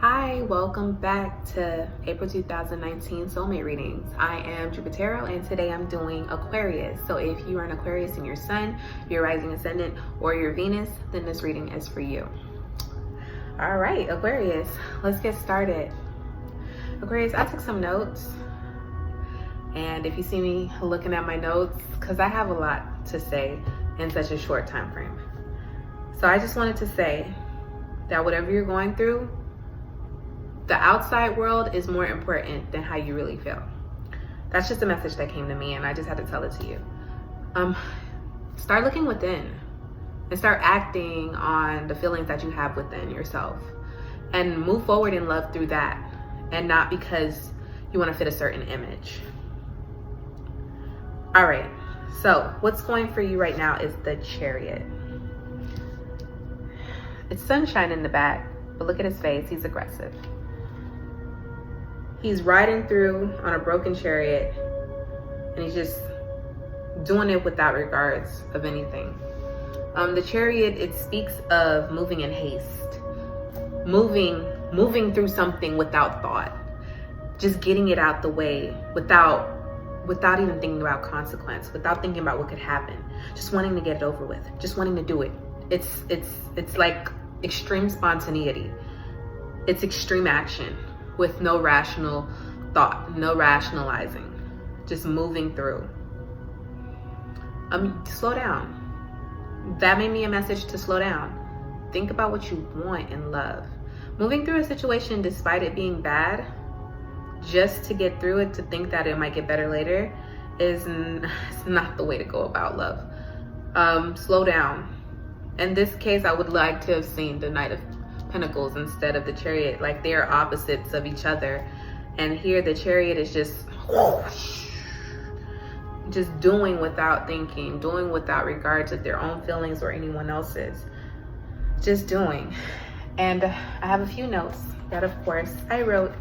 Hi, welcome back to April 2019 Soulmate Readings. I am Jupiter and today I'm doing Aquarius. So if you are an Aquarius in your sun, your rising ascendant, or your Venus, then this reading is for you. All right, Aquarius, let's get started. Aquarius, I took some notes, and if you see me looking at my notes, because I have a lot to say in such a short time frame. So I just wanted to say that whatever you're going through, the outside world is more important than how you really feel. That's just a message that came to me, and I just had to tell it to you. Start looking within and start acting on the feelings that you have within yourself, and move forward in love through that, and not because you want to fit a certain image. All right, so what's going for you right now is the Chariot. It's sunshine in the back, but look at his face. He's aggressive. He's riding through on a broken chariot, and he's just doing it without regards of anything. The Chariot, it speaks of moving in haste, moving through something without thought, just getting it out the way without even thinking about consequence, without thinking about what could happen, just wanting to get it over with, just wanting to do it. It's like extreme spontaneity. It's extreme action with no rational thought, no rationalizing, just moving through. Slow down. That made me a message to slow down. Think about what you want in love. Moving through a situation despite it being bad, just to get through it, to think that it might get better later, is not the way to go about love. Slow down. In this case, I would like to have seen the Knight of Pentacles instead of the Chariot, like they are opposites of each other. And here the Chariot is just doing without thinking, doing without regard to their own feelings or anyone else's, just doing. And I have a few notes that of course I wrote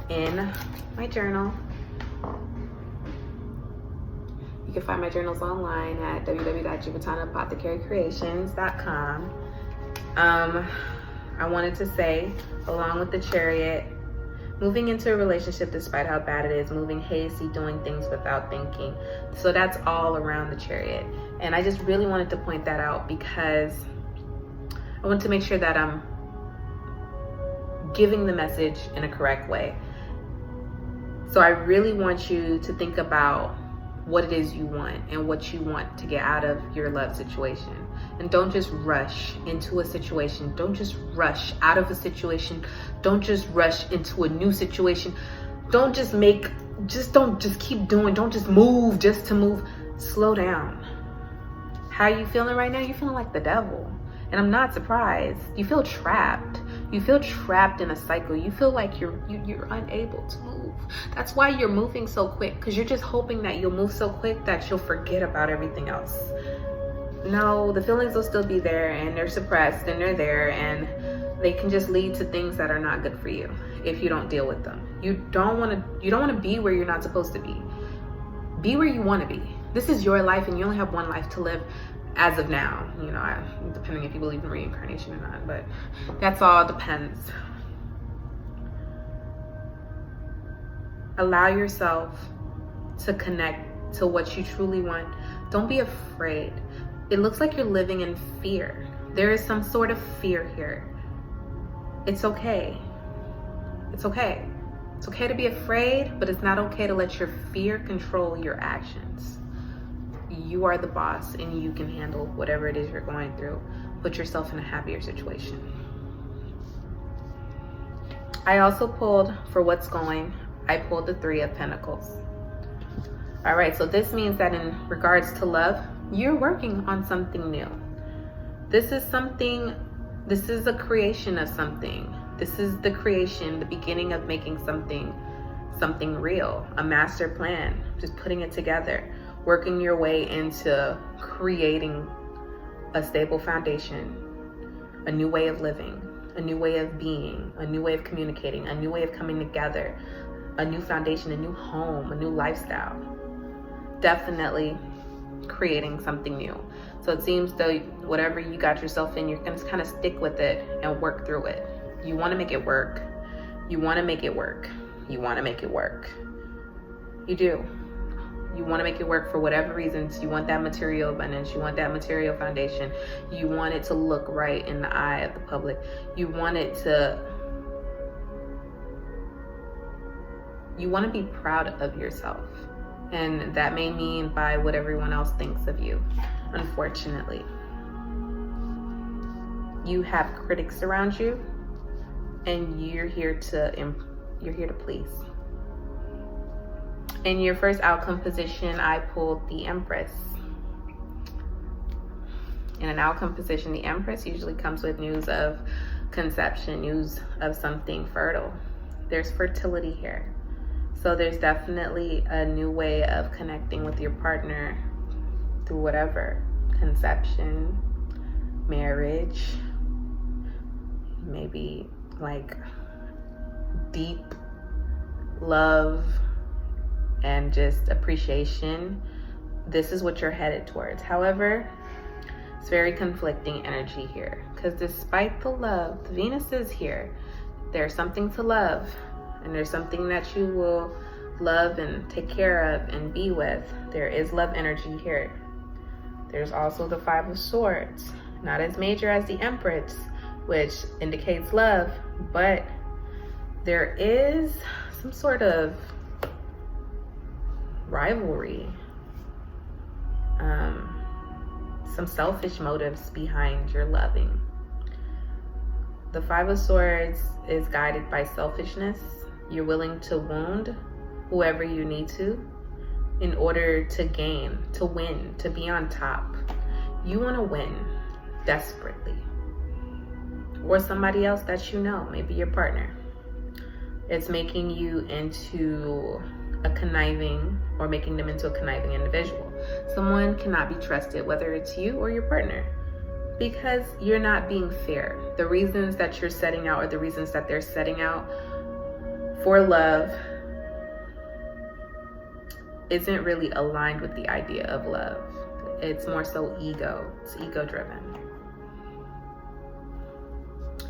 in my journal. You can find my journals online at www.jupitanapothecarycreations.com. I wanted to say, along with the Chariot, moving into a relationship despite how bad it is, moving hasty, doing things without thinking. So that's all around the Chariot. And I just really wanted to point that out because I want to make sure that I'm giving the message in a correct way. So I really want you to think about what it is you want and what you want to get out of your love situation. And don't just rush into a situation. Don't just rush out of a situation. Don't just rush into a new situation. Don't just keep doing. Don't just move just to move. Slow down. How are you feeling right now? You're feeling like the devil. And I'm not surprised. You feel trapped. You feel trapped in a cycle. You feel like you're unable to move. That's why you're moving so quick, because you're just hoping that you'll move so quick that you'll forget about everything else. No, the feelings will still be there, and they're suppressed, and they're there, and they can just lead to things that are not good for you if you don't deal with them. You don't want to be where you're not supposed to be. Be where you want to be. This is your life, and you only have one life to live. As of now, you know, depending if you believe in reincarnation or not, but that's all depends. Allow yourself to connect to what you truly want. Don't be afraid. It looks like you're living in fear. There is some sort of fear here. It's okay. It's okay. It's okay to be afraid, but it's not okay to let your fear control your actions. You are the boss, and you can handle whatever it is you're going through. Put yourself in a happier situation. I also pulled for what's going. I pulled the Three of Pentacles. All right, so this means that in regards to love, you're working on something new. This is a creation of something. This is the creation, the beginning of making something real, a master plan, just putting it together. Working your way into creating a stable foundation, a new way of living, a new way of being, a new way of communicating, a new way of coming together, a new foundation, a new home, a new lifestyle. Definitely creating something new. So it seems though whatever you got yourself in, you're gonna kind of stick with it and work through it. You want to make it work. You want to make it work. You want to make it work. You do. You want to make it work for whatever reasons. You want that material abundance. You want that material foundation. You want it to look right in the eye of the public. You want to be proud of yourself. And that may mean by what everyone else thinks of you, unfortunately. You have critics around you, and you're here to please. In your first outcome position, I pulled the Empress. In an outcome position, the Empress usually comes with news of conception, news of something fertile. There's fertility here. So there's definitely a new way of connecting with your partner through whatever. Conception, marriage, maybe like deep love and just appreciation. This is what you're headed towards. However, it's very conflicting energy here, because despite the love, Venus is here. There's something to love, and there's something that you will love and take care of and be with. There is love energy here. There's also the Five of Swords, not as major as the Empress, which indicates love, but there is some sort of rivalry, some selfish motives behind your loving. The Five of Swords is guided by selfishness. You're willing to wound whoever you need to in order to gain, to win, to be on top. You want to win desperately. Or somebody else that you know, maybe your partner. It's making you into a conniving, or making them into a conniving individual. Someone cannot be trusted, whether it's you or your partner, because you're not being fair. The reasons that you're setting out, or the reasons that they're setting out for love, isn't really aligned with the idea of love. It's more so ego. It's ego driven.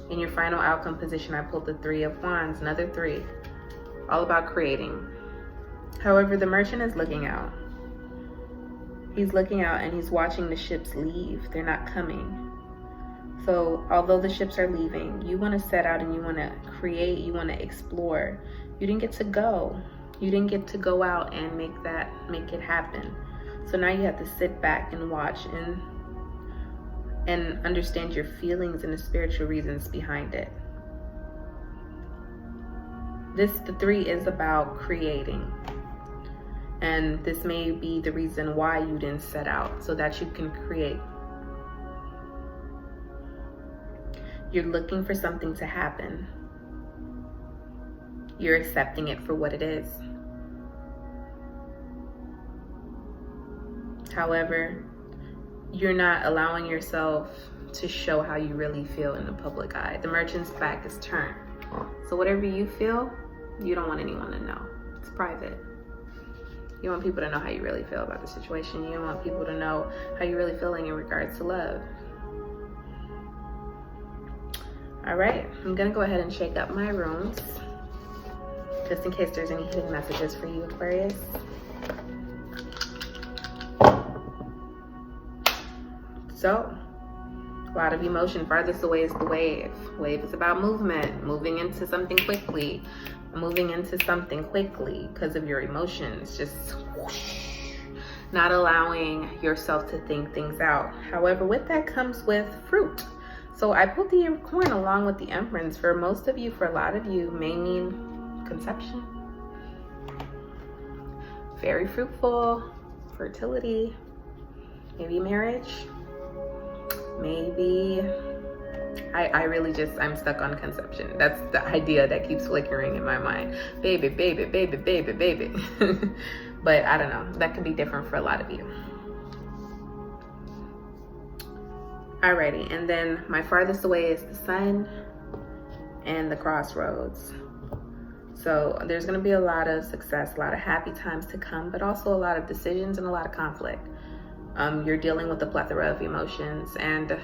In your final outcome position, I pulled the Three of Wands, another three, all about creating. However, the merchant is looking out. He's looking out and he's watching the ships leave. They're not coming. So although the ships are leaving, you want to set out and you want to create, you want to explore. You didn't get to go. You didn't get to go out and make it happen. So now you have to sit back and watch and understand your feelings and the spiritual reasons behind it. The three is about creating. And this may be the reason why you didn't set out, so that you can create. You're looking for something to happen. You're accepting it for what it is. However, you're not allowing yourself to show how you really feel in the public eye. The merchant's back is turned. So whatever you feel, you don't want anyone to know. It's private. You want people to know how you really feel about the situation. You don't want people to know how you're really feeling in regards to love. All right, I'm gonna go ahead and shake up my rooms, just in case there's any hidden messages for you, Aquarius. So, a lot of emotion. Farthest away is the wave. Wave is about movement, moving into something quickly. Moving into something quickly because of your emotions, just whoosh, not allowing yourself to think things out. However, with that comes with fruit. So I pulled the unicorn along with the Empress. For most of you, for a lot of you, may mean conception. Very fruitful, fertility, maybe marriage, maybe I'm stuck on conception. That's the idea that keeps flickering in my mind. Baby, baby, baby, baby, baby. But I don't know. That could be different for a lot of you. Alrighty, and then my farthest away is the Sun and the Crossroads. So there's going to be a lot of success, a lot of happy times to come, but also a lot of decisions and a lot of conflict. You're dealing with a plethora of emotions, and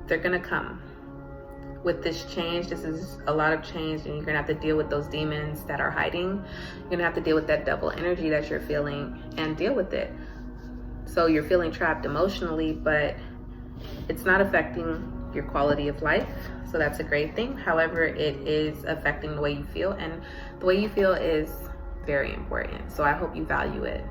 they're gonna come. with this change, this is a lot of change, and you're gonna have to deal with those demons that are hiding. You're gonna have to deal with that devil energy that you're feeling and deal with it. So you're feeling trapped emotionally, but it's not affecting your quality of life. So that's a great thing. However, it is affecting the way you feel, and the way you feel is very important. So I hope you value it.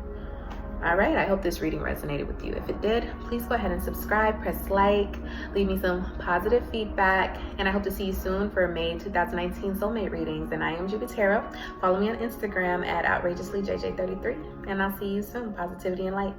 All right, I hope this reading resonated with you. If it did, please go ahead and subscribe, press like, leave me some positive feedback, and I hope to see you soon for May 2019 soulmate readings. And I am Juby Tarot. Follow me on Instagram at outrageouslyjj33, and I'll see you soon. Positivity and light.